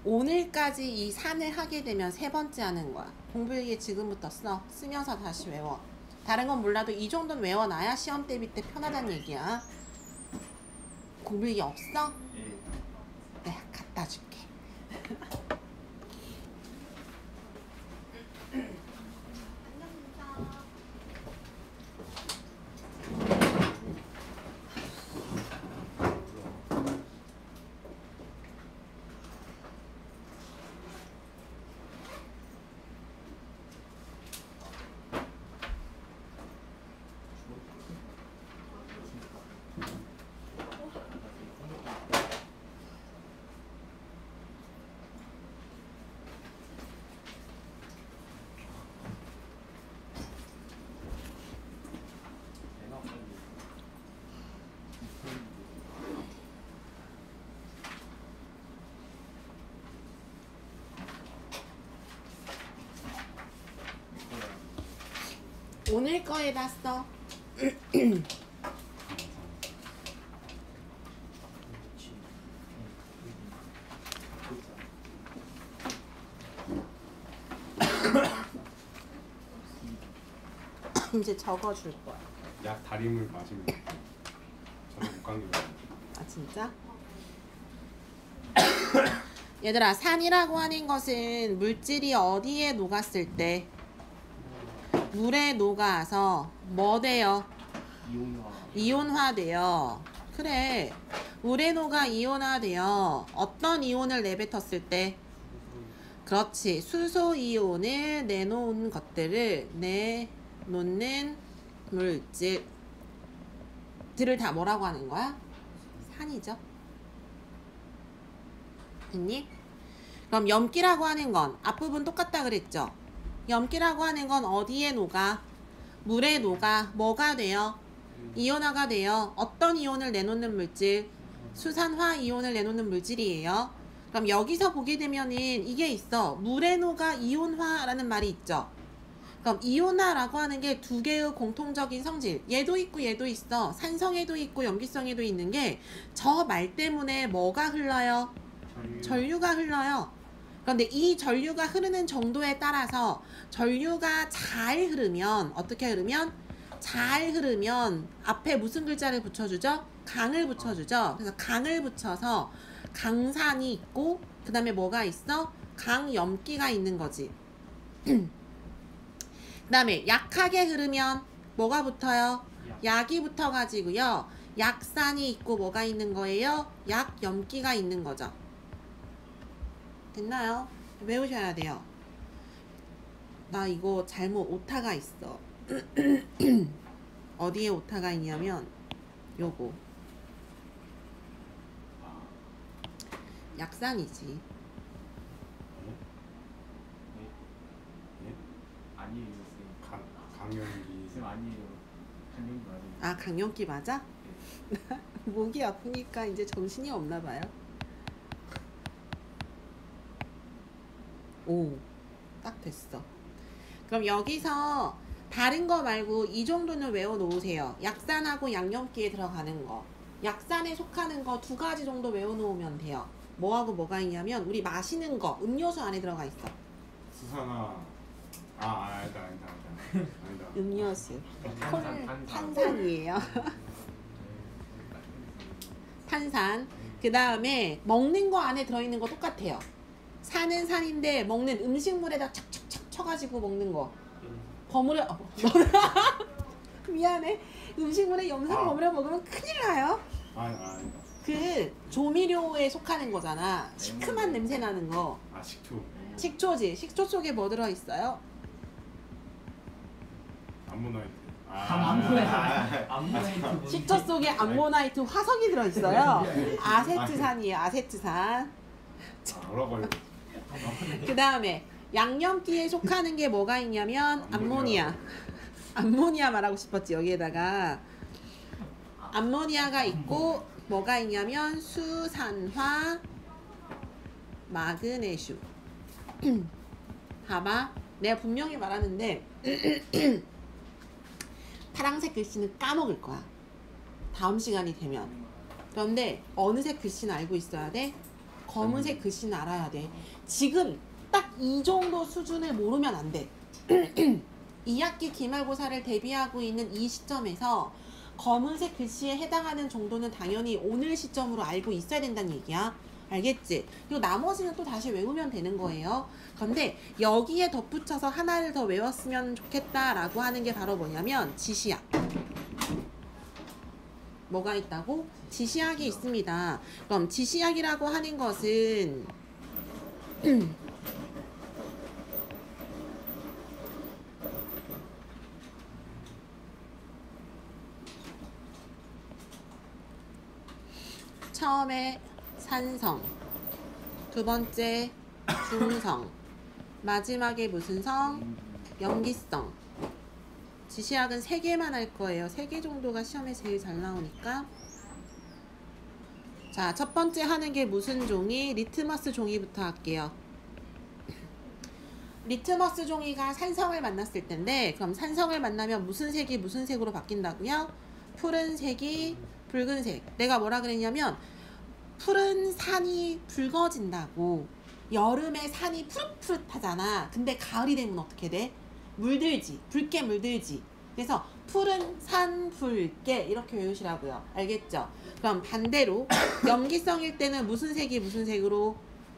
오늘까지 이 산을 하게 되면 세 번째 하는 거야. 공부일기 지금부터 써. 쓰면서 다시 외워. 다른 건 몰라도 이 정도는 외워놔야 시험 대비 때 편하다는 얘기야. 공부일기 없어? 내가 갖다 줄게. 오늘 거에다 써. 이제 적어줄 거야. 약 다림을 마시면 저는 목감기가. 아 진짜? 얘들아, 산이라고 하는 것은 물질이 어디에 녹았을 때 물에 녹아서 뭐 돼요? 이온화 돼요. 그래, 물에 녹아 이온화돼요. 어떤 이온을 내뱉었을 때? 그렇지, 수소 이온을 내놓은 것들을 내놓는 물질들을 다 뭐라고 하는 거야? 산이죠. 됐니? 그럼 염기라고 하는 건 앞부분 똑같다 그랬죠? 염기라고 하는 건 어디에 녹아? 물에 녹아. 뭐가 돼요? 이온화가 돼요. 어떤 이온을 내놓는 물질? 수산화 이온을 내놓는 물질이에요. 그럼 여기서 보게 되면은 이게 있어. 물에 녹아 이온화라는 말이 있죠. 그럼 이온화라고 하는 게 두 개의 공통적인 성질, 얘도 있고 얘도 있어. 산성에도 있고 염기성에도 있는 게 저 말 때문에 뭐가 흘러요? 전류가 흘러요. 그런데 이 전류가 흐르는 정도에 따라서 전류가 잘 흐르면, 어떻게 흐르면? 잘 흐르면 앞에 무슨 글자를 붙여주죠? 강을 붙여주죠. 그래서 강을 붙여서 강산이 있고 그 다음에 뭐가 있어? 강염기가 있는 거지. 그 다음에 약하게 흐르면 뭐가 붙어요? 약이 붙어가지고요. 약산이 있고 뭐가 있는 거예요? 약염기가 있는 거죠. 됐나요? 외우셔야 돼요. 나 이거 잘못 오타가 있어. 어디에 오타가 있냐면 요거 약산이지. 아니에요 쌤. 강연기. 쌤 아니에요. 강연기 맞아요. 아, 강염기 맞아? 목이 아프니까 이제 정신이 없나 봐요. 오, 딱 됐어. 그럼 여기서 다른 거 말고 이 정도는 외워 놓으세요. 약산하고 양염기에 들어가는 거, 약산에 속하는 거 두 가지 정도 외워 놓으면 돼요. 뭐하고 뭐가 있냐면 우리 마시는 거, 음료수 안에 들어가 있어. 수산화. 아니다. 음료수. 탄산. 탄산이에요. 탄산. 그 다음에 먹는 거 안에 들어있는 거 똑같아요. 산은 산인데 먹는 음식물에다 착착착 쳐가지고 먹는 거. 버무려. 미안해. 음식물에 염산 버무려 먹으면 큰일 나요. 아니다. 그 조미료에 속하는 거잖아. 시큼한 냄새 나는 거. 아, 식초. 식초지. 식초 속에 뭐 들어있어요? 암모나이트. 암모나이트. 식초 속에 암모나이트 화석이 들어있어요. 아세트산이에요. 아세트산. 뭐라고 해요? 그 다음에 양염기에 속하는 게 뭐가 있냐면 암모니아. 암모니아 말하고 싶었지. 여기에다가 암모니아가 있고 뭐가 있냐면 수산화 마그네슘. 봐봐, 내가 분명히 말하는데 파란색 글씨는 까먹을 거야, 다음 시간이 되면. 그런데 어느 색 글씨는 알고 있어야 돼? 검은색 글씨는 알아야 돼. 지금 딱 이 정도 수준을 모르면 안 돼. 2학기 기말고사를 대비하고 있는 이 시점에서 검은색 글씨에 해당하는 정도는 당연히 오늘 시점으로 알고 있어야 된다는 얘기야. 알겠지? 그리고 나머지는 또 다시 외우면 되는 거예요. 그런데 여기에 덧붙여서 하나를 더 외웠으면 좋겠다라고 하는 게 바로 뭐냐면 지시약. 뭐가 있다고? 지시약이 있습니다. 그럼 지시약이라고 하는 것은 처음에 산성, 두 번째 중성, 마지막에 무슨 성? 염기성. 지시약은 3개만 할 거예요. 3개 정도가 시험에 제일 잘 나오니까. 자, 첫 번째 하는 게 무슨 종이? 리트머스 종이부터 할게요. 리트머스 종이가 산성을 만났을 텐데, 그럼 산성을 만나면 무슨 색이 무슨 색으로 바뀐다고요? 푸른색이 붉은색. 내가 뭐라 그랬냐면 푸른 산이 붉어진다고. 여름에 산이 푸릇푸릇하잖아. 근데 가을이 되면 어떻게 돼? 물들지. 붉게 물들지. 그래서 푸른 산 붉게 이렇게 외우시라고요. 알겠죠? 그럼 반대로 염기성일 때는 무슨 색이 무슨 색으로?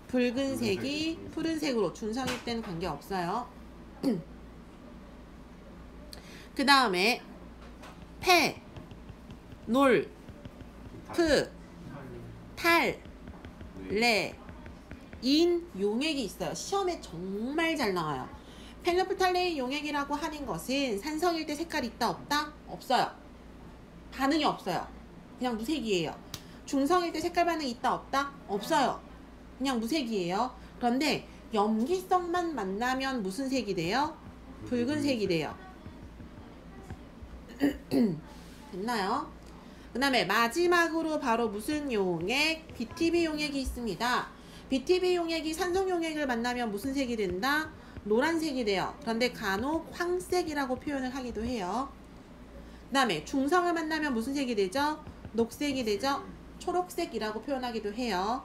붉은색이 푸른색으로. 중성일 때는 관계없어요. 그 다음에 폐, 놀, 프, 탈, 레, 인, 용액이 있어요. 시험에 정말 잘 나와요. 페노프탈레인 용액이라고 하는 것은 산성일 때 색깔이 있다 없다? 없어요. 반응이 없어요. 그냥 무색이에요. 중성일 때 색깔 반응이 있다 없다? 없어요. 그냥 무색이에요. 그런데 염기성만 만나면 무슨 색이 돼요? 붉은색이 돼요. 됐나요? 그 다음에 마지막으로 바로 무슨 용액? BTB 용액이 있습니다. BTB 용액이 산성 용액을 만나면 무슨 색이 된다? 노란색이 돼요. 그런데 간혹 황색이라고 표현을 하기도 해요. 그 다음에 중성을 만나면 무슨 색이 되죠? 녹색이 되죠? 초록색이라고 표현하기도 해요.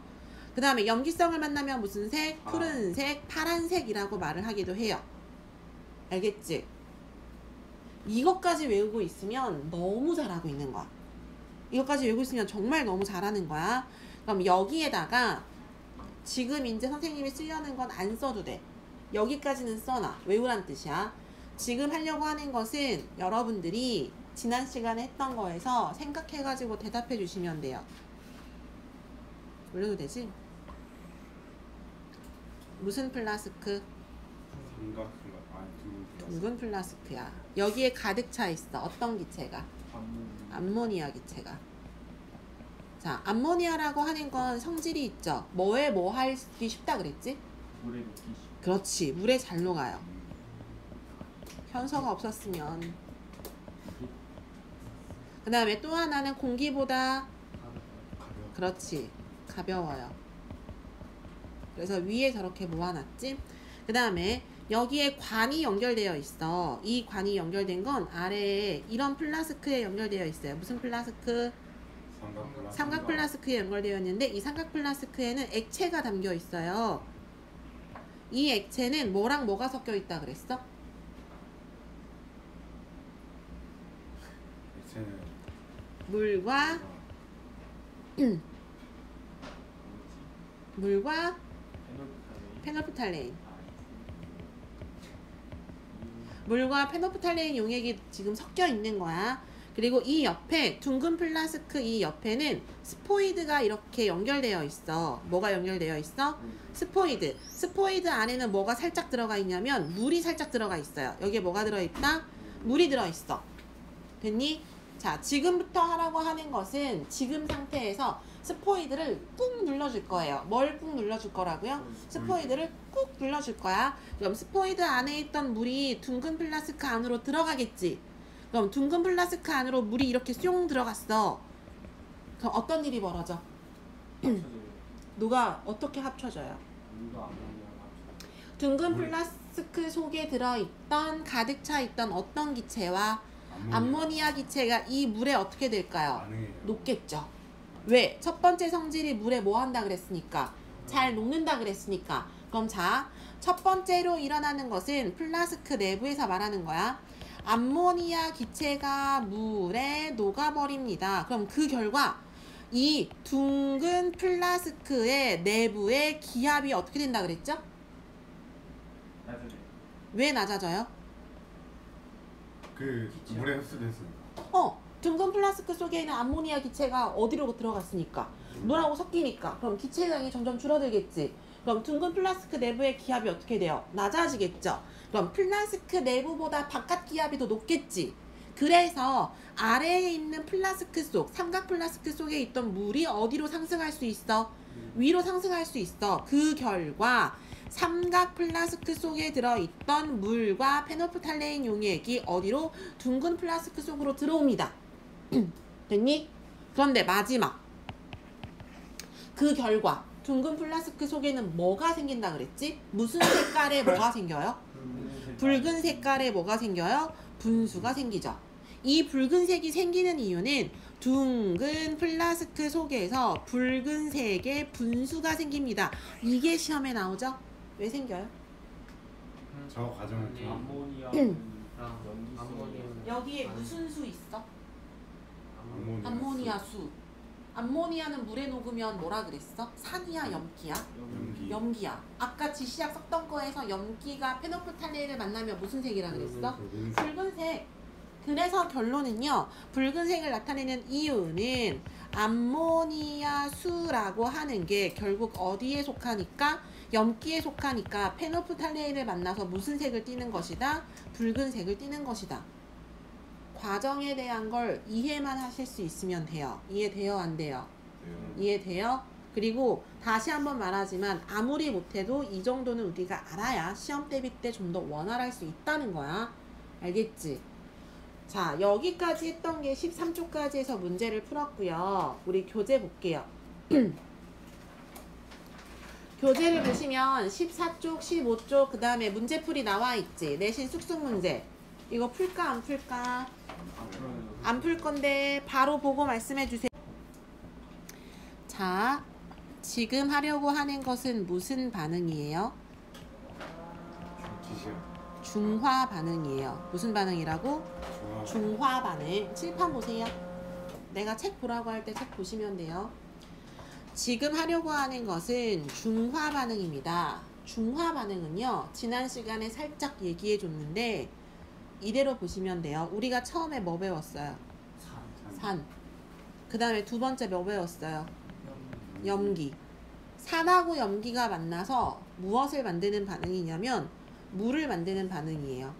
그 다음에 염기성을 만나면 무슨 색? 푸른색, 파란색이라고 말을 하기도 해요. 알겠지? 이것까지 외우고 있으면 너무 잘하고 있는 거야. 이것까지 외우고 있으면 정말 너무 잘하는 거야. 그럼 여기에다가 지금 이제 선생님이 쓰려는 건 안 써도 돼. 여기까지는 써놔. 외우란 뜻이야. 지금 하려고 하는 것은 여러분들이 지난 시간에 했던 거에서 생각해가지고 대답해 주시면 돼요. 올려도 되지? 무슨 플라스크? 둥근 플라스크야. 여기에 가득 차 있어. 어떤 기체가? 암모니아 기체가. 자, 암모니아라고 하는 건 성질이 있죠. 뭐에 뭐 하기 쉽다 그랬지? 물에 녹기 쉽. 그렇지. 물에 잘 녹아요. 현서가 없었으면. 그 다음에 또 하나는 공기보다 그렇지. 가벼워요. 그래서 위에 저렇게 모아놨지. 그 다음에 여기에 관이 연결되어 있어. 이 관이 연결된 건 아래에 이런 플라스크에 연결되어 있어요. 무슨 플라스크? 삼각 플라스크에 연결되어 있는데 이 삼각 플라스크에는 액체가 담겨 있어요. 이 액체는 뭐랑 뭐가 섞여 있다 그랬어? 물과 물과 페노프탈레인. 물과 페노프탈레인 용액이 지금 섞여 있는 거야. 그리고 이 옆에 둥근 플라스크 이 옆에는 스포이드가 이렇게 연결되어 있어. 뭐가 연결되어 있어? 스포이드. 스포이드 안에는 뭐가 살짝 들어가 있냐면 물이 살짝 들어가 있어요. 여기에 뭐가 들어있다? 물이 들어있어. 됐니? 자, 지금부터 하라고 하는 것은 지금 상태에서 스포이드를 꾹 눌러줄 거예요. 뭘 꾹 눌러줄 거라고요? 스포이드를 꾹 눌러줄 거야. 그럼 스포이드 안에 있던 물이 둥근 플라스크 안으로 들어가겠지. 그럼 둥근 플라스크 안으로 물이 이렇게 쏙 들어갔어. 그럼 어떤 일이 벌어져? 누가 어떻게 합쳐져요? 둥근 플라스크 속에 들어있던 가득 차 있던 어떤 기체와 암모니아 기체가 이 물에 어떻게 될까요? 녹겠죠. 왜? 첫 번째 성질이 물에 뭐 한다 그랬으니까 잘 녹는다 그랬으니까. 그럼 자, 첫 번째로 일어나는 것은 플라스크 내부에서 말하는 거야. 암모니아 기체가 물에 녹아버립니다. 그럼 그 결과 이 둥근 플라스크의 내부의 기압이 어떻게 된다 그랬죠? 낮아져. 왜 낮아져요? 그 기체요. 물에 흡수됐으니까. 둥근 플라스크 속에 있는 암모니아 기체가 어디로 들어갔으니까? 물하고 섞이니까. 그럼 기체량이 점점 줄어들겠지. 그럼 둥근 플라스크 내부의 기압이 어떻게 돼요? 낮아지겠죠. 그럼 플라스크 내부보다 바깥 기압이 더 높겠지. 그래서 아래에 있는 플라스크 속, 삼각 플라스크 속에 있던 물이 어디로 상승할 수 있어? 위로 상승할 수 있어. 그 결과 삼각 플라스크 속에 들어있던 물과 페노프탈레인 용액이 어디로? 둥근 플라스크 속으로 들어옵니다. 됐니? 그런데 마지막 그 결과 둥근 플라스크 속에는 뭐가 생긴다 그랬지? 무슨 색깔의 뭐가 생겨요? 붉은 색깔의 뭐가 생겨요? 분수가 생기죠. 이 붉은색이 생기는 이유는 둥근 플라스크 속에서 붉은색의 분수가 생깁니다. 이게 시험에 나오죠? 왜 생겨요? 저 과정을 좀 암모니아랑 여기에 무슨 수 있어? 암모니아 암모니아 수. 암모니아는 물에 녹으면 뭐라 그랬어? 산이야, 염기야? 연기. 염기야. 아까 지시약 썼던 거에서 염기가 페노프탈레인을 만나면 무슨 색이라 그랬어? 붉은색. 붉은색. 그래서 결론은요, 붉은색을 나타내는 이유는 암모니아 수라고 하는 게 결국 어디에 속하니까? 염기에 속하니까 페노프탈레인을 만나서 무슨 색을 띠는 것이다? 붉은색을 띠는 것이다. 과정에 대한 걸 이해만 하실 수 있으면 돼요. 이해돼요? 안 돼요? 이해돼요? 그리고 다시 한번 말하지만 아무리 못해도 이 정도는 우리가 알아야 시험 대비 때 좀 더 원활할 수 있다는 거야. 알겠지? 자, 여기까지 했던 게 13쪽까지 해서 문제를 풀었고요. 우리 교재 볼게요. 교재를 보시면 14쪽, 15쪽, 그 다음에 문제풀이 나와 있지. 내신 쑥쑥 문제. 이거 풀까 안 풀까? 안 풀 건데 바로 보고 말씀해 주세요. 자, 지금 하려고 하는 것은 무슨 반응이에요? 지시야. 중화 반응이에요. 무슨 반응이라고? 중화. 중화 반응. 칠판 보세요. 내가 책 보라고 할 때 책 보시면 돼요. 지금 하려고 하는 것은 중화 반응입니다. 중화 반응은요, 지난 시간에 살짝 얘기해 줬는데 이대로 보시면 돼요. 우리가 처음에 뭐 배웠어요? 산. 그 다음에 두 번째 뭐 배웠어요? 염기. 산하고 염기가 만나서 무엇을 만드는 반응이냐면 물을 만드는 반응이에요.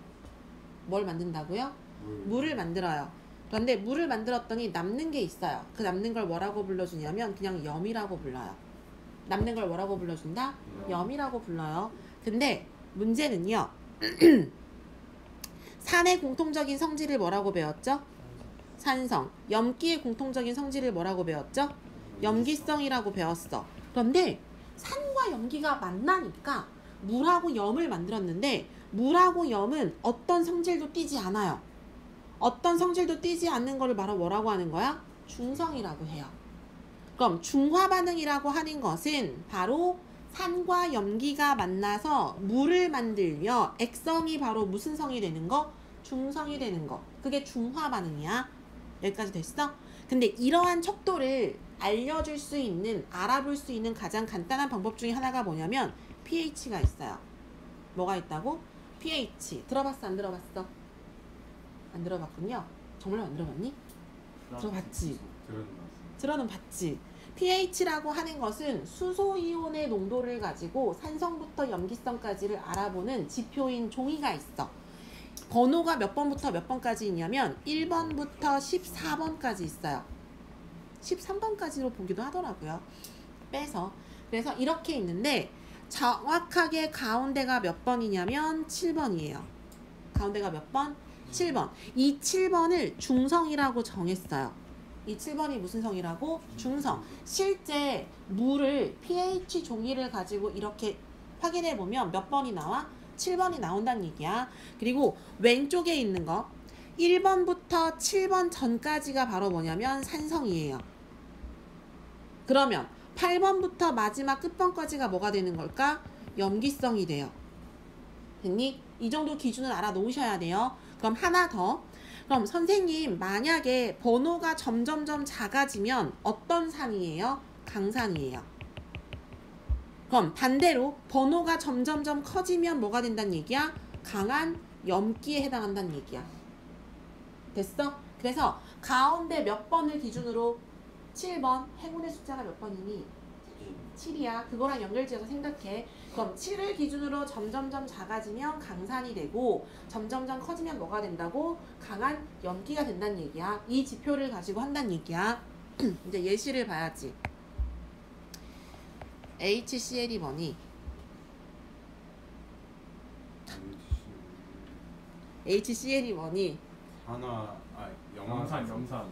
뭘 만든다고요? 물을 만들어요. 그런데 물을 만들었더니 남는 게 있어요. 그 남는 걸 뭐라고 불러주냐면 그냥 염이라고 불러요. 남는 걸 뭐라고 불러준다? 염이라고 불러요. 근데 문제는요. 산의 공통적인 성질을 뭐라고 배웠죠? 산성. 염기의 공통적인 성질을 뭐라고 배웠죠? 염기성이라고 배웠어. 그런데 산과 염기가 만나니까 물하고 염을 만들었는데 물하고 염은 어떤 성질도 띠지 않아요. 어떤 성질도 띠지 않는 거를 바로 뭐라고 하는 거야? 중성이라고 해요. 그럼 중화 반응이라고 하는 것은 바로 산과 염기가 만나서 물을 만들며 액성이 바로 무슨 성이 되는 거? 중성이 되는 거. 그게 중화 반응이야. 여기까지 됐어? 근데 이러한 척도를 알려줄 수 있는, 알아볼 수 있는 가장 간단한 방법 중에 하나가 뭐냐면 pH가 있어요. 뭐가 있다고? pH. 들어봤어? 안 들어봤어? 안 들어봤군요. 정말 안 들어봤니? 들어봤지? 들어는 봤지. pH라고 하는 것은 수소이온의 농도를 가지고 산성부터 염기성까지를 알아보는 지표인 종이가 있어. 번호가 몇 번부터 몇 번까지 있냐면 1번부터 14번까지 있어요. 13번까지로 보기도 하더라고요. 빼서. 그래서 이렇게 있는데 정확하게 가운데가 몇 번이냐면 7번이에요. 가운데가 몇 번? 7번. 이 7번을 중성이라고 정했어요. 이 7번이 무슨 성이라고? 중성. 실제 물을 pH 종이를 가지고 이렇게 확인해 보면 몇 번이 나와? 7번이 나온다는 얘기야. 그리고 왼쪽에 있는 거 1번부터 7번 전까지가 바로 뭐냐면 산성이에요. 그러면 8번부터 마지막 끝번까지가 뭐가 되는 걸까? 염기성이 돼요. 됐니? 이 정도 기준을 알아놓으셔야 돼요. 그럼 하나 더. 그럼 선생님 만약에 번호가 점점점 작아지면 어떤 산이에요? 강산이에요. 그럼 반대로 번호가 점점점 커지면 뭐가 된다는 얘기야? 강한 염기에 해당한다는 얘기야. 됐어? 그래서 가운데 몇 번을 기준으로 7번 행운의 숫자가 몇 번이니? 7이야. 그거랑 연결지어서 생각해. 그럼 7을 기준으로 점점점 작아지면 강산이 되고 점점점 커지면 뭐가 된다고? 강한 염기가 된다는 얘기야. 이 지표를 가지고 한다는 얘기야. 이제 예시를 봐야지. HCl이 뭐니? HCl이 뭐니? 염산.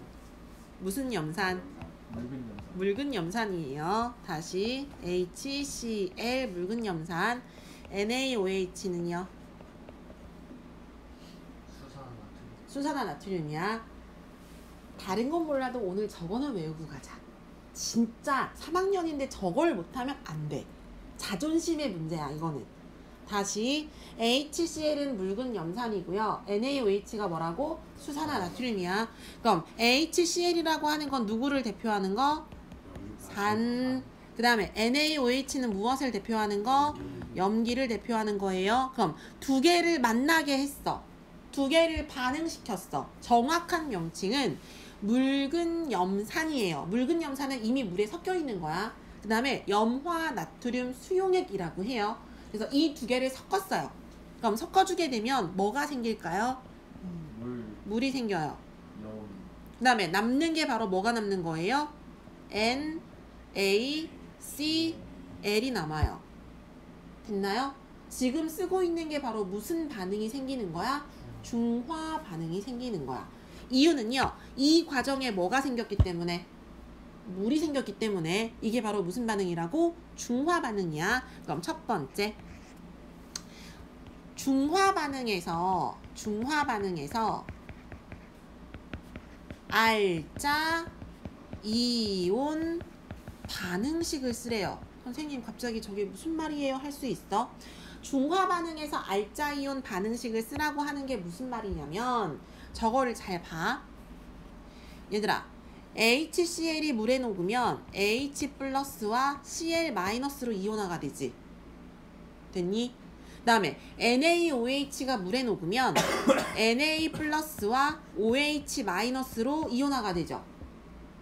무슨 염산? 묽은 염산. 묽은 염산이에요. 다시 HCl 묽은 염산. NaOH는요? 수산화나트륨이야. 다른 건 몰라도 오늘 저거는 외우고 가자. 진짜 3학년인데 저걸 못하면 안 돼. 자존심의 문제야 이거는. 다시 HCl은 묽은 염산이고요. NaOH가 뭐라고? 수산화나트륨이야. 그럼 HCl이라고 하는 건 누구를 대표하는 거? 산. 그 다음에 NaOH는 무엇을 대표하는 거? 염기를 대표하는 거예요. 그럼 두 개를 만나게 했어. 두 개를 반응시켰어. 정확한 명칭은 묽은 염산이에요. 묽은 염산은 이미 물에 섞여 있는 거야. 그 다음에 염화 나트륨 수용액이라고 해요. 그래서 이 두 개를 섞었어요. 그럼 섞어주게 되면 뭐가 생길까요? 물이 생겨요. 그 다음에 남는 게 바로 뭐가 남는 거예요? NaCl이 남아요. 됐나요? 지금 쓰고 있는 게 바로 무슨 반응이 생기는 거야? 중화 반응이 생기는 거야. 이유는요, 이 과정에 뭐가 생겼기 때문에? 물이 생겼기 때문에. 이게 바로 무슨 반응이라고? 중화 반응이야. 그럼 첫 번째, 중화 반응에서 알짜 이온 반응식을 쓰래요. 선생님 갑자기 저게 무슨 말이에요? 할 수 있어? 중화 반응에서 알짜 이온 반응식을 쓰라고 하는 게 무슨 말이냐면 저거를 잘 봐. 얘들아, HCl이 물에 녹으면 H 플러스와 Cl 마이너스로 이온화가 되지. 됐니? 그 다음에 NaOH가 물에 녹으면 Na 플러스와 OH 마이너스로 이온화가 되죠.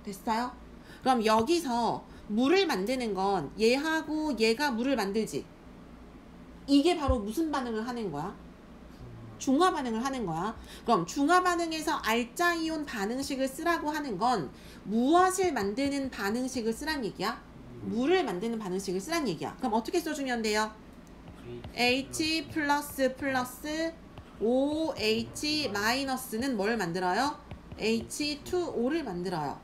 됐어요? 그럼 여기서 물을 만드는 건 얘하고 얘가 물을 만들지. 이게 바로 무슨 반응을 하는 거야? 중화 반응을 하는 거야. 그럼 중화 반응에서 알짜 이온 반응식을 쓰라고 하는 건 무엇을 만드는 반응식을 쓰란 얘기야? 물을 만드는 반응식을 쓰란 얘기야. 그럼 어떻게 써주면 돼요? H 플러스 OH 마이너스는 뭘 만들어요? H2O를 만들어요.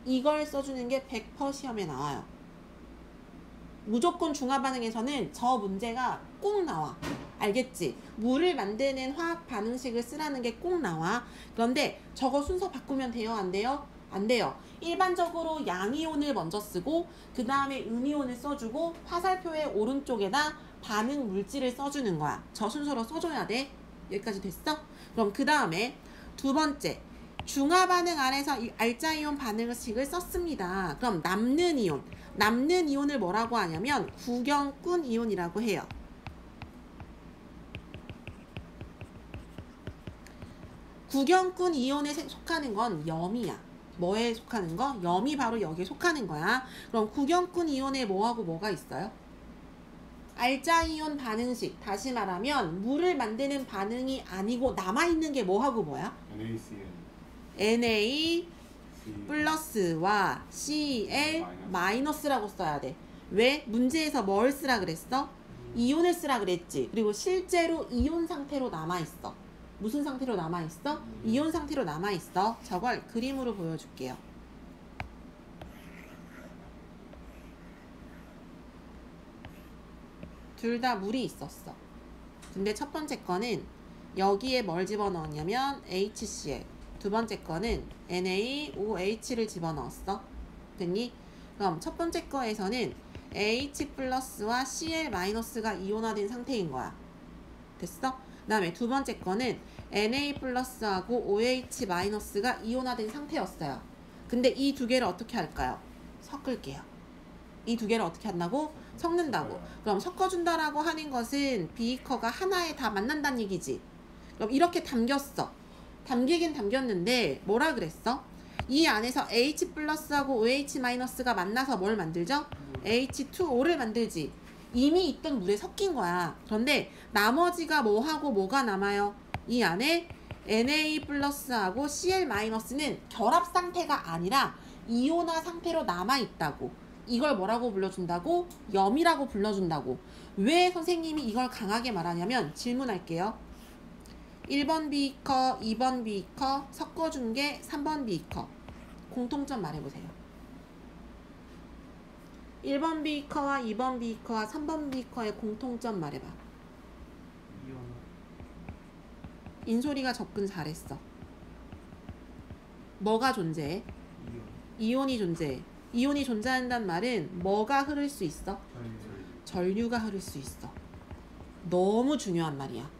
이걸 써주는 게 100% 시험에 나와요. 무조건 중화 반응에서는 저 문제가 꼭 나와. 알겠지? 물을 만드는 화학 반응식을 쓰라는 게 꼭 나와. 그런데 저거 순서 바꾸면 돼요? 안 돼요? 안 돼요. 일반적으로 양이온을 먼저 쓰고 그 다음에 음이온을 써주고 화살표의 오른쪽에다 반응 물질을 써주는 거야. 저 순서로 써줘야 돼. 여기까지 됐어? 그럼 그 다음에 두 번째, 중화 반응 안에서 이 알짜 이온 반응식을 썼습니다. 그럼 남는 이온을 뭐라고 하냐면 구경꾼 이온이라고 해요. 구경꾼 이온에 속하는 건 염이야. 뭐에 속하는 거? 염이 바로 여기에 속하는 거야. 그럼 구경꾼 이온에 뭐하고 뭐가 있어요? 알짜 이온 반응식. 다시 말하면 물을 만드는 반응이 아니고 남아있는 게 뭐하고 뭐야? Na 플러스와 Cl 마이너스라고 써야 돼. 왜? 문제에서 뭘 쓰라 그랬어? 이온을 쓰라 그랬지. 그리고 실제로 이온 상태로 남아있어. 무슨 상태로 남아있어? 이온 상태로 남아있어. 저걸 그림으로 보여줄게요. 둘 다 물이 있었어. 근데 첫 번째 거는 여기에 뭘 집어넣었냐면 HCl. 두 번째 거는 NaOH를 집어넣었어. 됐니? 그럼 첫 번째 거에서는 H 플러스와 Cl 마이너스가 이온화된 상태인 거야. 됐어? 그 다음에 두 번째 거는 Na 플러스하고 OH 마이너스가 이온화된 상태였어요. 근데 이 두 개를 어떻게 할까요? 섞을게요. 이 두 개를 어떻게 한다고? 섞는다고. 그럼 섞어준다라고 하는 것은 비커가 하나에 다 만난다는 얘기지. 그럼 이렇게 담겼어. 담기긴 담겼는데 뭐라 그랬어? 이 안에서 H 플러스하고 OH 마이너스가 만나서 뭘 만들죠? H2O를 만들지. 이미 있던 물에 섞인 거야. 그런데 나머지가 뭐하고 뭐가 남아요? 이 안에 Na 플러스하고 Cl 마이너스는 결합 상태가 아니라 이온화 상태로 남아있다고. 이걸 뭐라고 불러준다고? 염이라고 불러준다고. 왜 선생님이 이걸 강하게 말하냐면 질문할게요. 1번 비커, 2번 비커, 섞어준 게 3번 비커. 공통점 말해보세요. 1번 비커와 2번 비커와 3번 비커의 공통점 말해봐. 이온. 인솔이가 접근 잘했어. 뭐가 존재해? 이온. 이온이 존재해. 이온이 존재한다는 말은 뭐가 흐를 수 있어? 전류가 흐를 수 있어. 너무 중요한 말이야.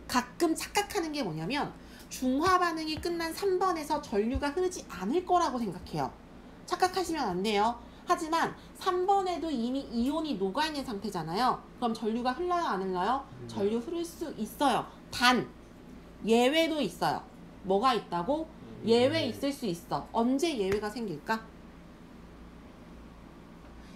가끔 착각하는 게 뭐냐면 중화 반응이 끝난 3번에서 전류가 흐르지 않을 거라고 생각해요. 착각하시면 안 돼요. 하지만 3번에도 이미 이온이 녹아있는 상태잖아요. 그럼 전류가 흘러요, 안 흘러요? 전류 흐를 수 있어요. 단 예외도 있어요. 뭐가 있다고? 예외 있을 수 있어. 언제 예외가 생길까?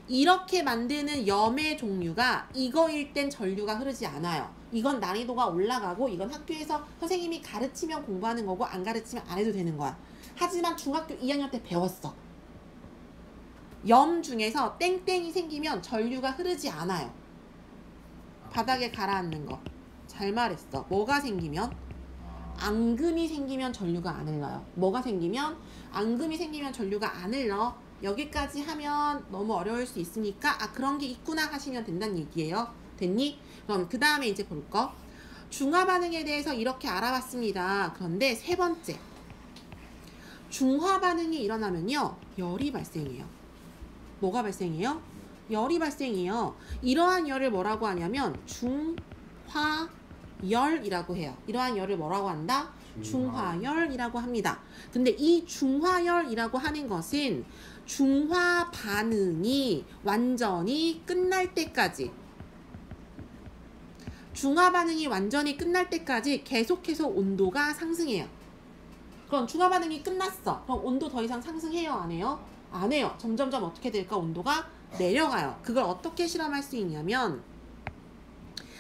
이렇게 만드는 염의 종류가 이거일 땐 전류가 흐르지 않아요. 이건 난이도가 올라가고 이건 학교에서 선생님이 가르치면 공부하는 거고 안 가르치면 안 해도 되는 거야. 하지만 중학교 2학년 때 배웠어. 염 중에서 땡땡이 생기면 전류가 흐르지 않아요. 바닥에 가라앉는 거. 잘 말했어. 뭐가 생기면? 앙금이 생기면 전류가 안 흘러요. 뭐가 생기면? 앙금이 생기면 전류가 안 흘러. 여기까지 하면 너무 어려울 수 있으니까 그런 게 있구나 하시면 된다는 얘기예요. 됐니? 그럼 그 다음에 이제 볼 거. 중화 반응에 대해서 이렇게 알아봤습니다. 그런데 세 번째. 중화 반응이 일어나면요. 열이 발생해요. 뭐가 발생해요? 열이 발생해요. 이러한 열을 뭐라고 하냐면 중화열이라고 해요. 이러한 열을 뭐라고 한다? 중화열이라고 합니다. 근데 이 중화열이라고 하는 것은 중화 반응이 완전히 끝날 때까지 중화 반응이 완전히 끝날 때까지 계속해서 온도가 상승해요. 그럼 중화 반응이 끝났어. 그럼 온도 더 이상 상승해요? 안 해요? 안 해요. 점점점 어떻게 될까? 온도가 내려가요. 그걸 어떻게 실험할 수 있냐면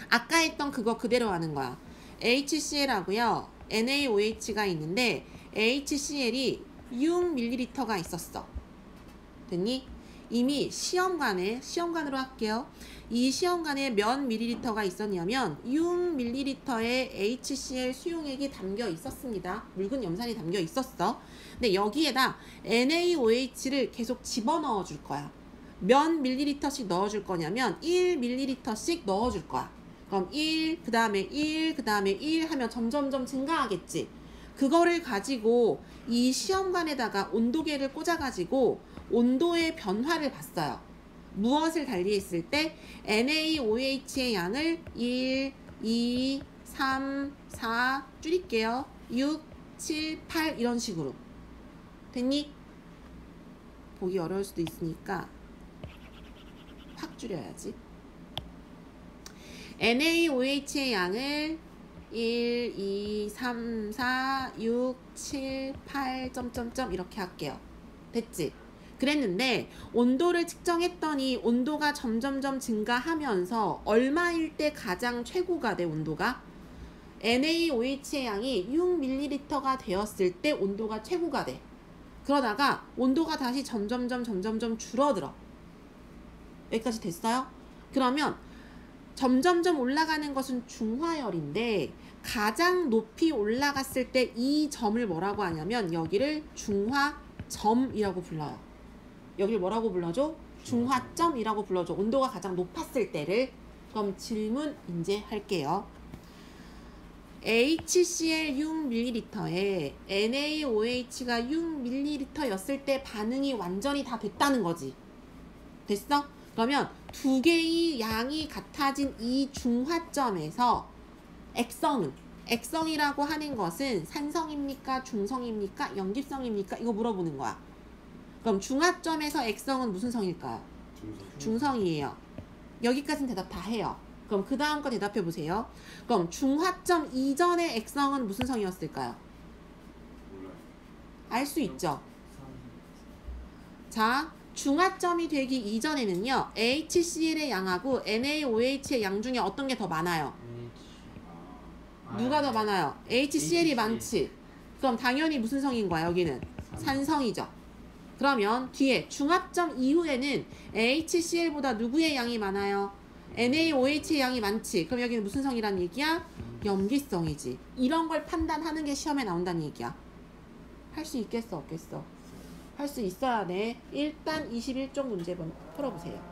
아까 했던 그거 그대로 하는 거야. HCl하고요. NaOH가 있는데 HCl이 6ml가 있었어. 됐니? 이미 시험관으로 할게요. 이 시험관에 몇 ml가 있었냐면 6ml의 HCl 수용액이 담겨 있었습니다. 묽은 염산이 담겨 있었어. 근데 여기에다 NaOH를 계속 집어넣어 줄 거야. 몇 ml씩 넣어줄 거냐면 1ml씩 넣어줄 거야. 그럼 1, 그 다음에 1, 그 다음에 1 하면 점점점 증가하겠지. 그거를 가지고 이 시험관에다가 온도계를 꽂아가지고 온도의 변화를 봤어요. 무엇을 달리했을 때 NaOH의 양을 1, 2, 3, 4 줄일게요. 6, 7, 8 이런 식으로. 됐니? 보기 어려울 수도 있으니까 확 줄여야지. NaOH의 양을 1, 2, 3, 4, 6, 7, 8 점점점 이렇게 할게요. 됐지? 그랬는데 온도를 측정했더니 온도가 점점점 증가하면서 얼마일 때 가장 최고가 돼? 온도가 NaOH의 양이 6ml가 되었을 때 온도가 최고가 돼. 그러다가 온도가 다시 점점점 줄어들어. 여기까지 됐어요? 그러면 점점점 올라가는 것은 중화열인데 가장 높이 올라갔을 때 이 점을 뭐라고 하냐면 여기를 중화점이라고 불러요. 여기를 뭐라고 불러줘? 중화점이라고 불러줘. 온도가 가장 높았을 때를. 그럼 질문 이제 할게요. HCl 6ml에 NaOH가 6ml였을 때 반응이 완전히 다 됐다는 거지. 됐어? 그러면 두 개의 양이 같아진 이 중화점에서 액성이라고 하는 것은 산성입니까? 중성입니까? 염기성입니까? 이거 물어보는 거야. 그럼 중화점에서 액성은 무슨 성일까요? 중성이에요. 여기까지는 대답 다 해요. 그럼 그 다음 거 대답해 보세요. 그럼 중화점 이전의 액성은 무슨 성이었을까요? 몰라요. 알 수 있죠. 자, 중화점이 되기 이전에는요. HCl의 양하고 NaOH의 양 중에 어떤 게 더 많아요? 누가 더 많아요? HCl이 많지. 그럼 당연히 무슨 성인 거야? 여기는 산성이죠. 그러면 뒤에 중합점 이후에는 HCl보다 누구의 양이 많아요? NaOH의 양이 많지. 그럼 여기는 무슨 성이란 얘기야? 염기성이지. 이런 걸 판단하는 게 시험에 나온다는 얘기야. 할 수 있겠어? 없겠어? 할 수 있어야 돼. 일단 21쪽 문제 풀어보세요.